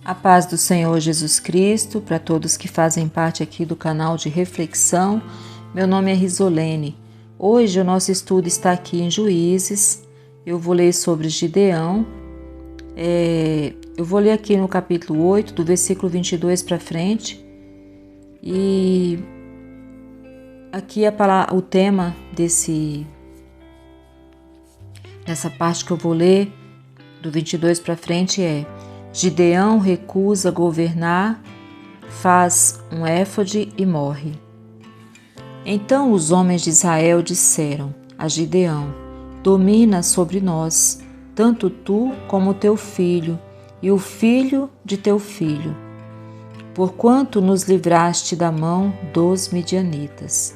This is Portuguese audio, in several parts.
A paz do Senhor Jesus Cristo, para todos que fazem parte aqui do canal de reflexão. Meu nome é Risolene. Hoje o nosso estudo está aqui em Juízes. Eu vou ler sobre Gideão. Eu vou ler aqui no capítulo 8, do versículo 22 para frente. E aqui o tema dessa parte que eu vou ler, do 22 para frente, é: Gideão recusa governar, faz um éfode e morre. Então os homens de Israel disseram a Gideão: domina sobre nós, tanto tu como teu filho e o filho de teu filho, porquanto nos livraste da mão dos midianitas.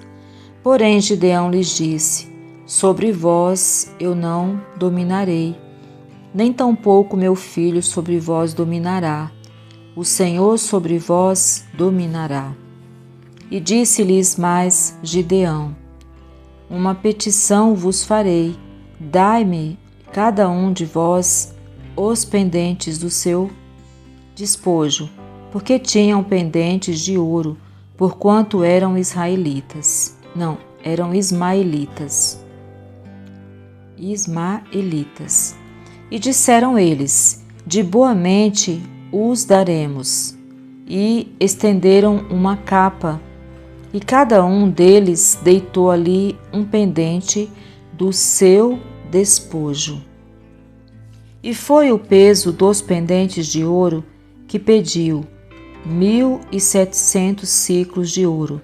Porém Gideão lhes disse: sobre vós eu não dominarei, nem tampouco meu filho sobre vós dominará, o Senhor sobre vós dominará. E disse-lhes mais Gideão: uma petição vos farei, dai-me cada um de vós os pendentes do seu despojo, porque tinham pendentes de ouro, porquanto eram ismaelitas. E disseram eles: de boa mente os daremos. E estenderam uma capa, e cada um deles deitou ali um pendente do seu despojo. E foi o peso dos pendentes de ouro que pediu 1.700 siclos de ouro,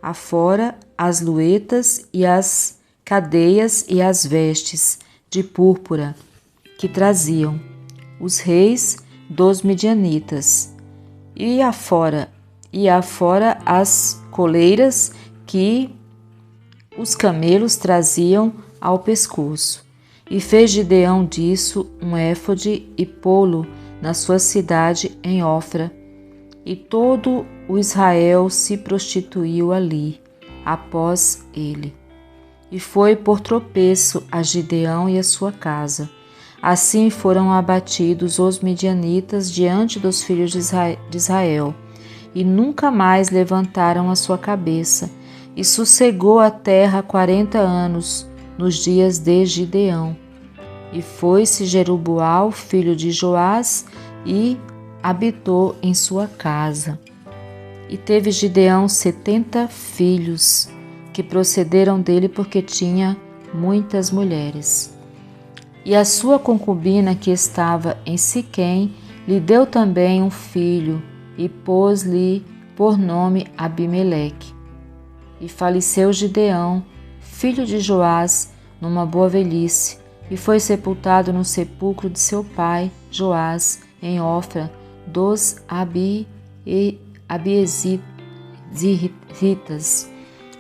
afora as luetas e as cadeias e as vestes de púrpura que traziam os reis dos midianitas, e afora as coleiras que os camelos traziam ao pescoço. E fez Gideão disso um éfode e pô-lo na sua cidade em Ofra, e todo o Israel se prostituiu ali após ele. E foi por tropeço a Gideão e a sua casa. Assim foram abatidos os midianitas diante dos filhos de Israel, e nunca mais levantaram a sua cabeça, e sossegou a terra 40 anos, nos dias de Gideão. E foi-se Jerubaal, filho de Joás, e habitou em sua casa. E teve Gideão 70 filhos, que procederam dele porque tinha muitas mulheres. E a sua concubina que estava em Siquém lhe deu também um filho, e pôs-lhe por nome Abimeleque. E faleceu Gideão, filho de Joás, numa boa velhice, e foi sepultado no sepulcro de seu pai Joás, em Ofra dos Abiezritas.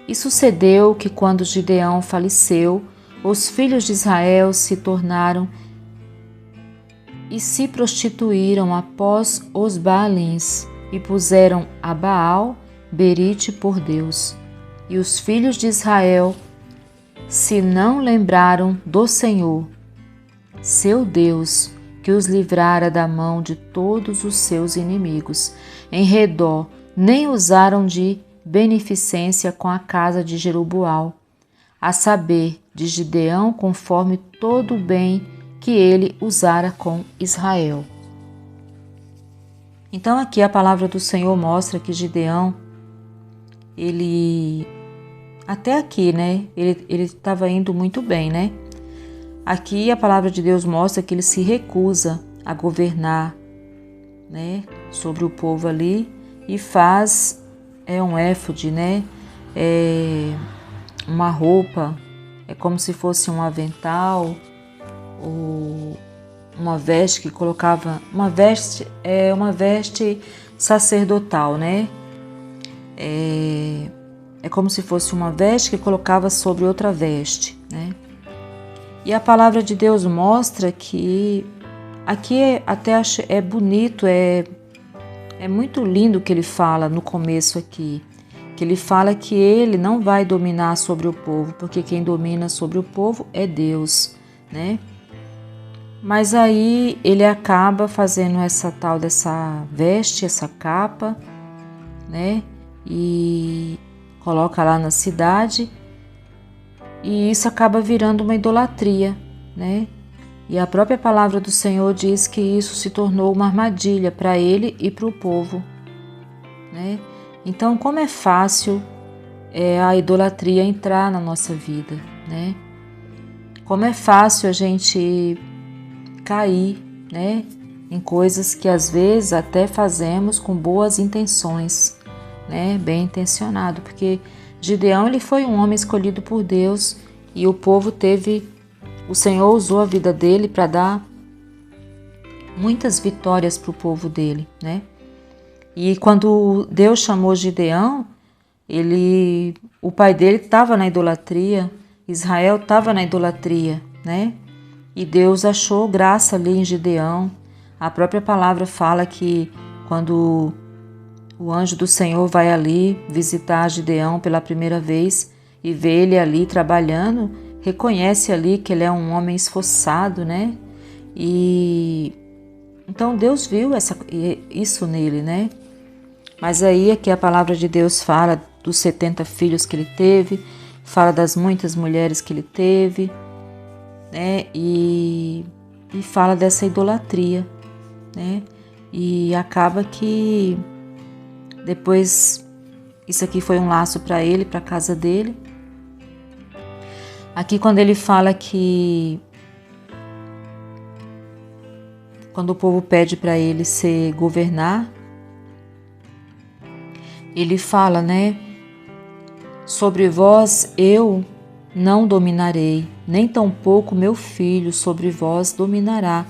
E sucedeu que, quando Gideão faleceu, os filhos de Israel se tornaram e se prostituíram após os Baalins, e puseram a Baal Berite por Deus. E os filhos de Israel se não lembraram do Senhor, seu Deus, que os livrara da mão de todos os seus inimigos em redor, nem usaram de beneficência com a casa de Jerubaal, a saber, de Gideão, conforme todo o bem que ele usara com Israel. Então aqui a palavra do Senhor mostra que Gideão, até aqui, ele estava indo muito bem, Aqui a palavra de Deus mostra que ele se recusa a governar, sobre o povo ali, e faz um éfode, uma roupa, é como se fosse um avental, ou uma veste que colocava, uma veste sacerdotal, É como se fosse uma veste que colocava sobre outra veste, E a palavra de Deus mostra que aqui até é bonito, é muito lindo o que ele fala no começo aqui, que ele fala que ele não vai dominar sobre o povo, porque quem domina sobre o povo é Deus, Mas aí ele acaba fazendo essa tal dessa veste, essa capa, né? E coloca lá na cidade, e isso acaba virando uma idolatria, né? E a própria palavra do Senhor diz que isso se tornou uma armadilha para ele e para o povo, né? Então, como é fácil a idolatria entrar na nossa vida, né? Como é fácil a gente cair, né? Em coisas que às vezes até fazemos com boas intenções, né? Bem intencionado, porque Gideão ele foi um homem escolhido por Deus e o Senhor usou a vida dele para dar muitas vitórias para o povo dele, né? E quando Deus chamou Gideão, o pai dele estava na idolatria, Israel estava na idolatria, né? E Deus achou graça ali em Gideão. A própria palavra fala que quando o anjo do Senhor vai ali visitar Gideão pela primeira vez e vê ele ali trabalhando, reconhece ali que ele é um homem esforçado, né? E então Deus viu isso nele, né? Mas aí aqui a palavra de Deus fala dos 70 filhos que ele teve, fala das muitas mulheres que ele teve, né? E fala dessa idolatria, né? E acaba que depois isso aqui foi um laço para ele, para a casa dele. Aqui quando ele fala que quando o povo pede para ele se governar, ele fala, né? Sobre vós eu não dominarei, nem tampouco meu filho sobre vós dominará.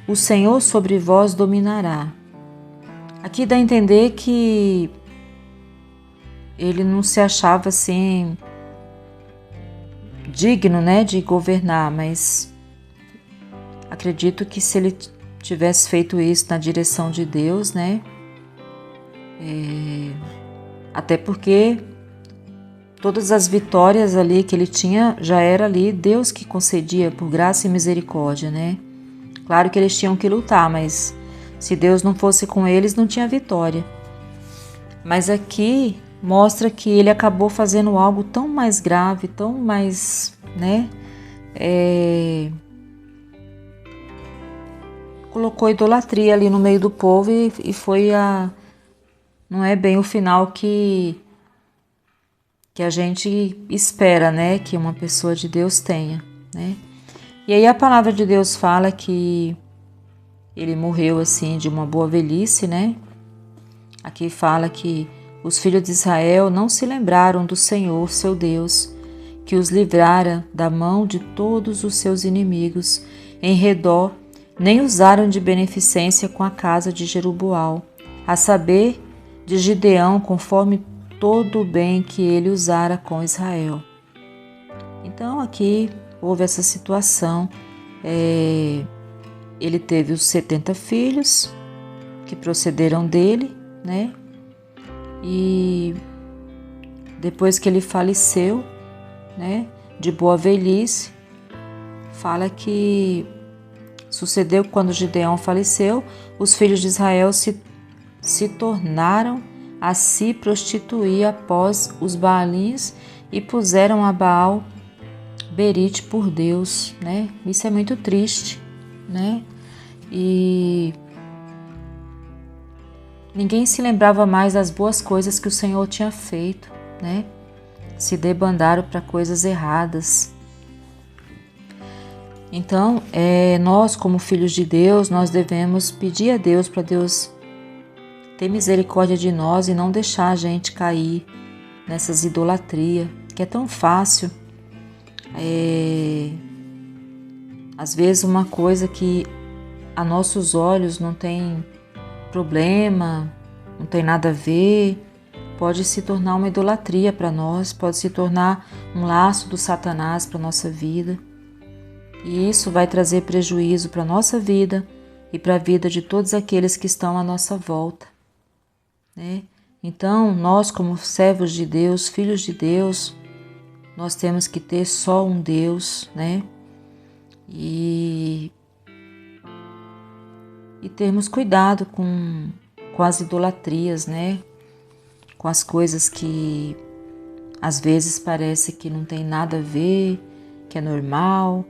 O Senhor sobre vós dominará. Aqui dá a entender que ele não se achava assim digno, né, de governar, mas acredito que se ele tivesse feito isso na direção de Deus, né, até porque todas as vitórias ali que ele tinha já era ali Deus que concedia por graça e misericórdia, né? Claro que eles tinham que lutar, mas se Deus não fosse com eles, não tinha vitória. Mas aqui mostra que ele acabou fazendo algo tão mais grave, tão mais, né? Colocou idolatria ali no meio do povo e foi não é bem o final que a gente espera, né, que uma pessoa de Deus tenha, né? E aí a palavra de Deus fala que ele morreu assim de uma boa velhice, né? Aqui fala que os filhos de Israel não se lembraram do Senhor, seu Deus, que os livrara da mão de todos os seus inimigos em redor, nem usaram de beneficência com a casa de Jerubaal, a saber, de Gideão, conforme todo o bem que ele usara com Israel. Então aqui houve essa situação. Ele teve os 70 filhos que procederam dele, né? E depois que ele faleceu, né, de boa velhice, fala que sucedeu quando Gideão faleceu, os filhos de Israel se tornaram a se prostituir após os Baalins e puseram a Baal Berite por Deus, né? Isso é muito triste, né? E ninguém se lembrava mais das boas coisas que o Senhor tinha feito, né? Se debandaram para coisas erradas. Então, nós como filhos de Deus, nós devemos pedir a Deus para Deus ter misericórdia de nós e não deixar a gente cair nessas idolatrias, que é tão fácil. Às vezes uma coisa que a nossos olhos não tem problema, não tem nada a ver, pode se tornar uma idolatria para nós, pode se tornar um laço do Satanás para a nossa vida. E isso vai trazer prejuízo para a nossa vida e para a vida de todos aqueles que estão à nossa volta, né? Então, nós como servos de Deus, filhos de Deus, nós temos que ter só um Deus, né? E e termos cuidado com as idolatrias, né? Com as coisas que às vezes parece que não tem nada a ver, que é normal,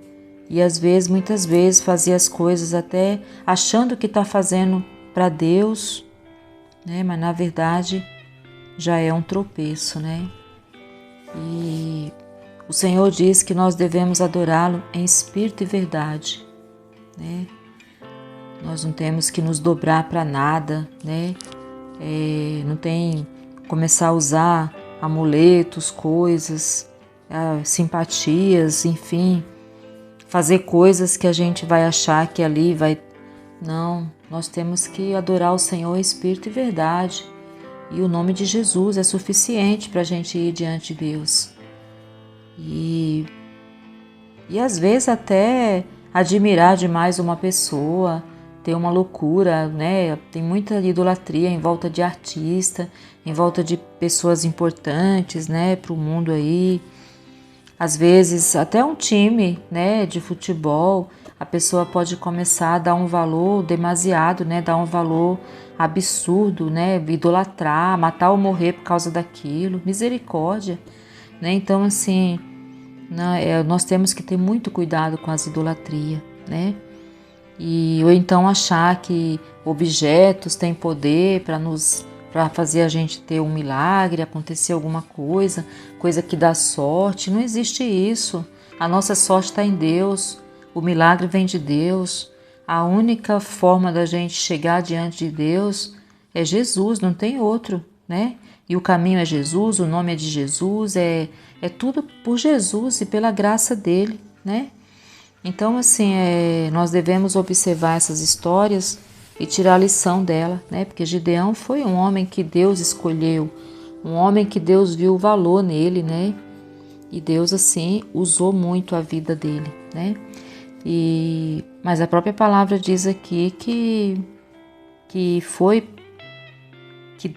e às vezes, muitas vezes, fazer as coisas até achando que está fazendo para Deus, né? Mas na verdade já é um tropeço, né? E o Senhor diz que nós devemos adorá-lo em espírito e verdade, né? Nós não temos que nos dobrar para nada, né? Não tem começar a usar amuletos, coisas, simpatias, enfim, fazer coisas que a gente vai achar que ali vai... Não, nós temos que adorar o Senhor em espírito e verdade. E o nome de Jesus é suficiente para a gente ir diante de Deus. E às vezes até admirar demais uma pessoa, ter uma loucura, né? Tem muita idolatria em volta de artista, em volta de pessoas importantes, né? Para o mundo aí. Às vezes até um time, né, de futebol, a pessoa pode começar a dar um valor demasiado, né, dar um valor absurdo, né, idolatrar, matar ou morrer por causa daquilo, misericórdia, né? Então assim, nós temos que ter muito cuidado com as idolatrias, né? Ou então achar que objetos têm poder para fazer a gente ter um milagre, acontecer alguma coisa que dá sorte. Não existe isso. A nossa sorte está em Deus, o milagre vem de Deus. A única forma da gente chegar diante de Deus é Jesus, não tem outro, né? E o caminho é Jesus, o nome é de Jesus, é tudo por Jesus e pela graça dele, né? Então, assim, nós devemos observar essas histórias e tirar a lição dela, né? Porque Gideão foi um homem que Deus escolheu, um homem que Deus viu o valor nele, né? E Deus, assim, usou muito a vida dele, né? Mas a própria palavra diz aqui que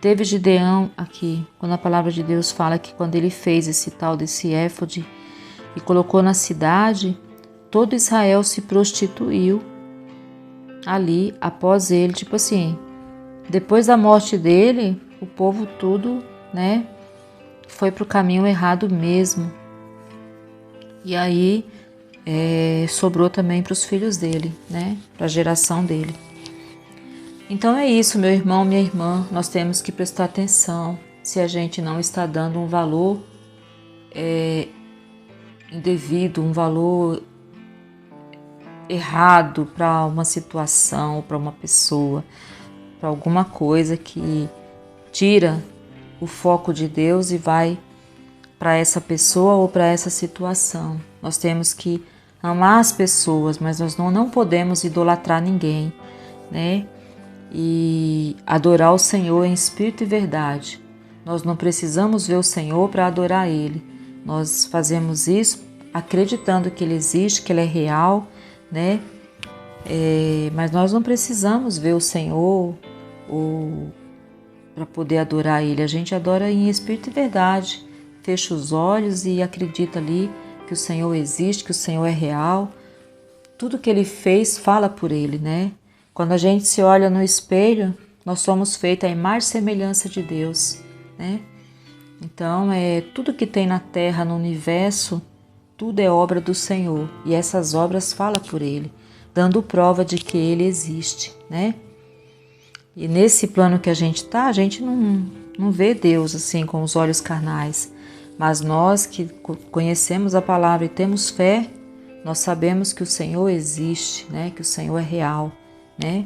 teve Gideão aqui, quando a palavra de Deus fala que quando ele fez esse tal desse éfode e colocou na cidade, todo Israel se prostituiu ali após ele, tipo assim, depois da morte dele, o povo tudo, né, foi para o caminho errado mesmo. E aí sobrou também para os filhos dele, né, para a geração dele. Então é isso, meu irmão, minha irmã, nós temos que prestar atenção se a gente não está dando um valor indevido, um valor errado para uma situação, para uma pessoa, para alguma coisa que tira o foco de Deus e vai para essa pessoa ou para essa situação. Nós temos que amar as pessoas, mas nós não podemos idolatrar ninguém, né? E adorar o Senhor em espírito e verdade. Nós não precisamos ver o Senhor para adorar Ele. Nós fazemos isso acreditando que Ele existe, que Ele é real, né? Mas nós não precisamos ver o Senhor para poder adorar Ele. A gente adora em espírito e verdade. Fecha os olhos e acredita ali que o Senhor existe, que o Senhor é real. Tudo que Ele fez fala por Ele, né? Quando a gente se olha no espelho, nós somos feitos à imagem e semelhança de Deus, né? Então, tudo que tem na terra, no universo, tudo é obra do Senhor. E essas obras falam por Ele, dando prova de que Ele existe, né? E nesse plano que a gente está, a gente não vê Deus assim com os olhos carnais. Mas nós que conhecemos a palavra e temos fé, nós sabemos que o Senhor existe, né? Que o Senhor é real, né?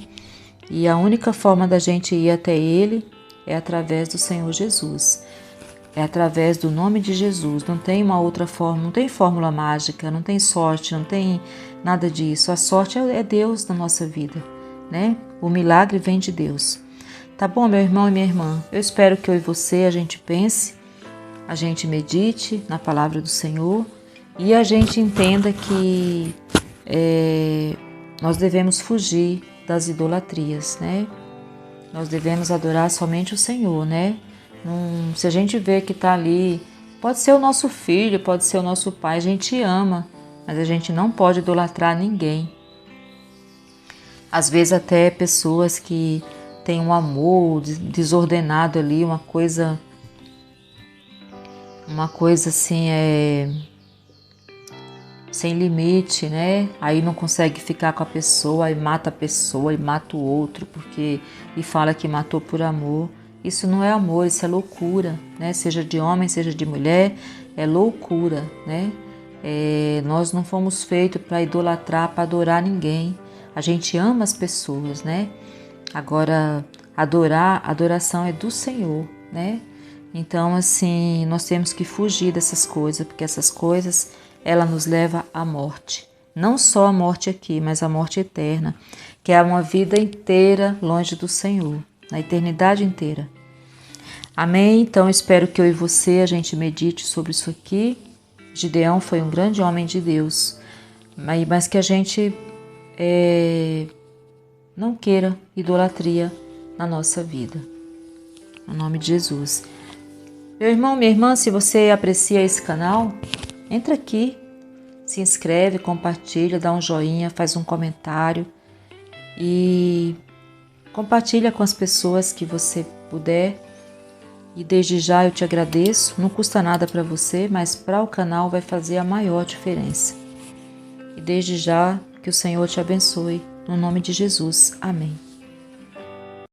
E a única forma da gente ir até Ele é através do Senhor Jesus. É através do nome de Jesus. Não tem uma outra forma, não tem fórmula mágica, não tem sorte, não tem nada disso. A sorte é Deus na nossa vida, né? O milagre vem de Deus. Tá bom, meu irmão e minha irmã? Eu espero que eu e você, a gente pense, a gente medite na palavra do Senhor e a gente entenda que nós devemos fugir das idolatrias, né? Nós devemos adorar somente o Senhor, né? Se a gente vê que está ali, pode ser o nosso filho, pode ser o nosso pai, a gente ama, mas a gente não pode idolatrar ninguém. Às vezes até pessoas que têm um amor desordenado ali, uma coisa assim, sem limite, né? Aí não consegue ficar com a pessoa, aí mata a pessoa, e mata o outro, e fala que matou por amor. Isso não é amor, isso é loucura, né? Seja de homem, seja de mulher, é loucura, né? Nós não fomos feitos para idolatrar, para adorar ninguém. A gente ama as pessoas, né? Agora, adoração é do Senhor, né? Então, assim, nós temos que fugir dessas coisas, porque essas coisas, ela nos leva à morte. Não só a morte aqui, mas a morte eterna, que é uma vida inteira longe do Senhor, na eternidade inteira. Amém? Então, espero que eu e você, a gente medite sobre isso aqui. Gideão foi um grande homem de Deus, mas que a gente não queira idolatria na nossa vida. No nome de Jesus. Meu irmão, minha irmã, se você aprecia esse canal, entra aqui, se inscreve, compartilha, dá um joinha, faz um comentário e compartilha com as pessoas que você puder. E desde já eu te agradeço, não custa nada para você, mas para o canal vai fazer a maior diferença. E desde já que o Senhor te abençoe, no nome de Jesus. Amém.